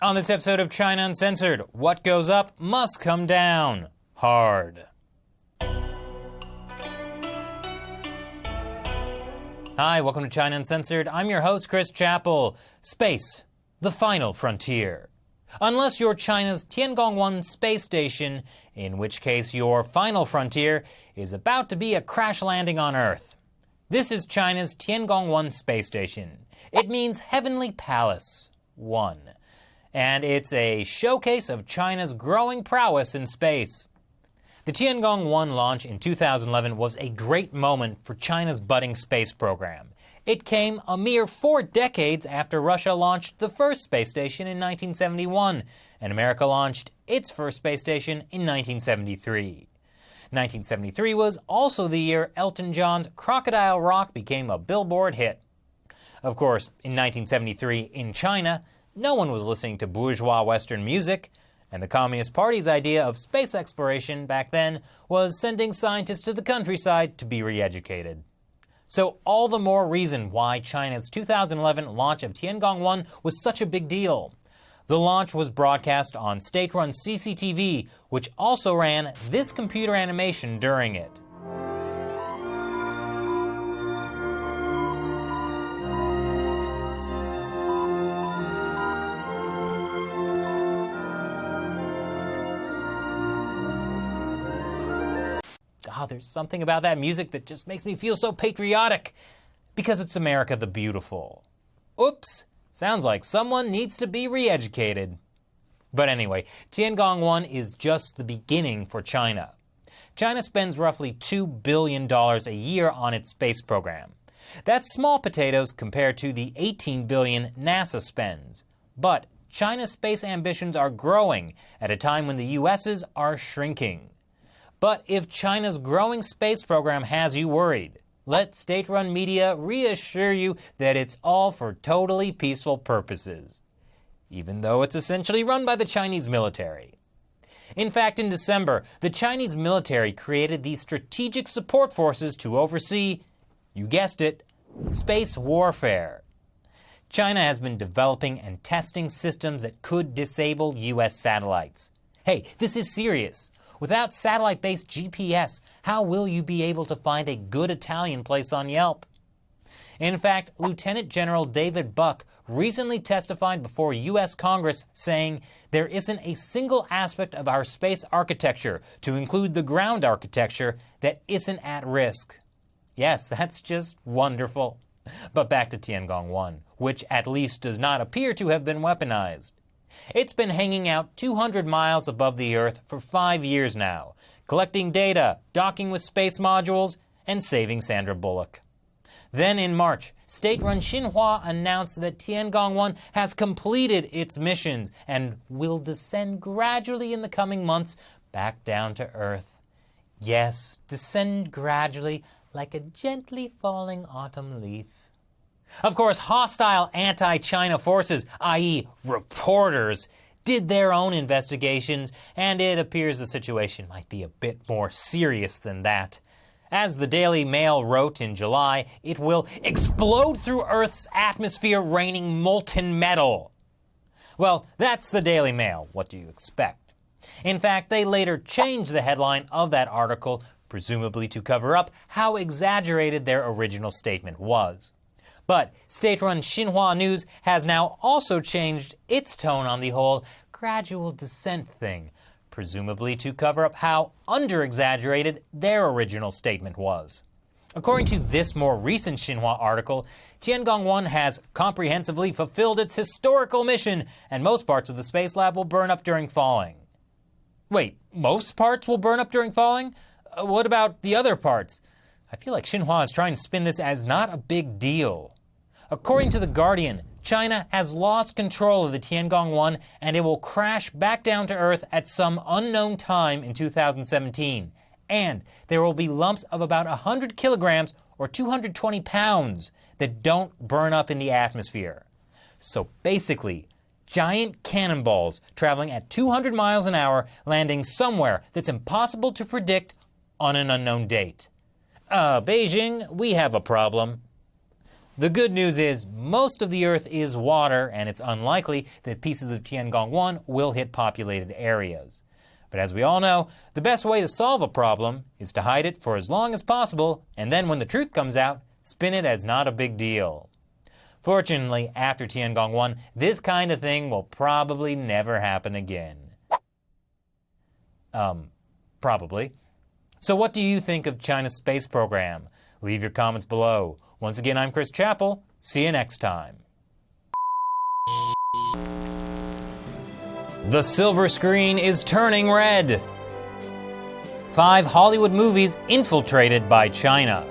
On this episode of China Uncensored, what goes up must come down hard. Hi, welcome to China Uncensored. I'm your host, Chris Chappell. Space, the final frontier. Unless you're China's Tiangong-1 space station, in which case your final frontier is about to be a crash landing on Earth. This is China's Tiangong-1 space station. It means Heavenly Palace 1. And it's a showcase of China's growing prowess in space. The Tiangong-1 launch in 2011 was a great moment for China's budding space program. It came a mere 4 decades after Russia launched the first space station in 1971, and America launched its first space station in 1973. 1973 was also the year Elton John's Crocodile Rock became a Billboard hit. Of course, in 1973, in China, no one was listening to bourgeois Western music, and the Communist Party's idea of space exploration back then was sending scientists to the countryside to be re-educated. So all the more reason why China's 2011 launch of Tiangong-1 was such a big deal. The launch was broadcast on state-run CCTV, which also ran this computer animation during it. There's something about that music that just makes me feel so patriotic, because it's America the Beautiful. Oops, sounds like someone needs to be re-educated. But anyway, Tiangong-1 is just the beginning for China. China spends roughly $2 billion a year on its space program. That's small potatoes compared to the $18 billion NASA spends. But China's space ambitions are growing at a time when the US's are shrinking. But if China's growing space program has you worried, let state-run media reassure you that it's all for totally peaceful purposes, even though it's essentially run by the Chinese military. In fact, in December, the Chinese military created the Strategic Support Forces to oversee, you guessed it, space warfare. China has been developing and testing systems that could disable U.S. satellites. Hey, this is serious. Without satellite-based GPS, how will you be able to find a good Italian place on Yelp? In fact, Lieutenant General David Buck recently testified before U.S. Congress saying there isn't a single aspect of our space architecture, to include the ground architecture, that isn't at risk. Yes, that's just wonderful. But back to Tiangong-1, which at least does not appear to have been weaponized. It's been hanging out 200 miles above the Earth for 5 years now, collecting data, docking with space modules, and saving Sandra Bullock. Then in March, state-run Xinhua announced that Tiangong-1 has completed its missions and will descend gradually in the coming months back down to Earth. Yes, descend gradually like a gently falling autumn leaf. Of course, hostile anti-China forces, i.e. reporters, did their own investigations, and it appears the situation might be a bit more serious than that. As the Daily Mail wrote in July, it will explode through Earth's atmosphere, raining molten metal. Well, that's the Daily Mail. What do you expect? In fact, they later changed the headline of that article, presumably to cover up how exaggerated their original statement was. But state-run Xinhua News has now also changed its tone on the whole gradual descent thing, presumably to cover up how under-exaggerated their original statement was. According to this more recent Xinhua article, Tiangong-1 has comprehensively fulfilled its historical mission, and most parts of the space lab will burn up during falling. Wait, most parts will burn up during falling? What about the other parts? I feel like Xinhua is trying to spin this as not a big deal. According to The Guardian, China has lost control of the Tiangong-1 and it will crash back down to Earth at some unknown time in 2017. And there will be lumps of about 100 kilograms or 220 pounds that don't burn up in the atmosphere. So basically, giant cannonballs traveling at 200 miles an hour landing somewhere that's impossible to predict on an unknown date. Beijing, we have a problem. The good news is most of the Earth is water, and it's unlikely that pieces of Tiangong-1 will hit populated areas. But as we all know, the best way to solve a problem is to hide it for as long as possible, and then when the truth comes out, spin it as not a big deal. Fortunately, after Tiangong-1, this kind of thing will probably never happen again. Probably. So what do you think of China's space program? Leave your comments below. Once again, I'm Chris Chappell. See you next time. The silver screen is turning red. 5 Hollywood movies infiltrated by China.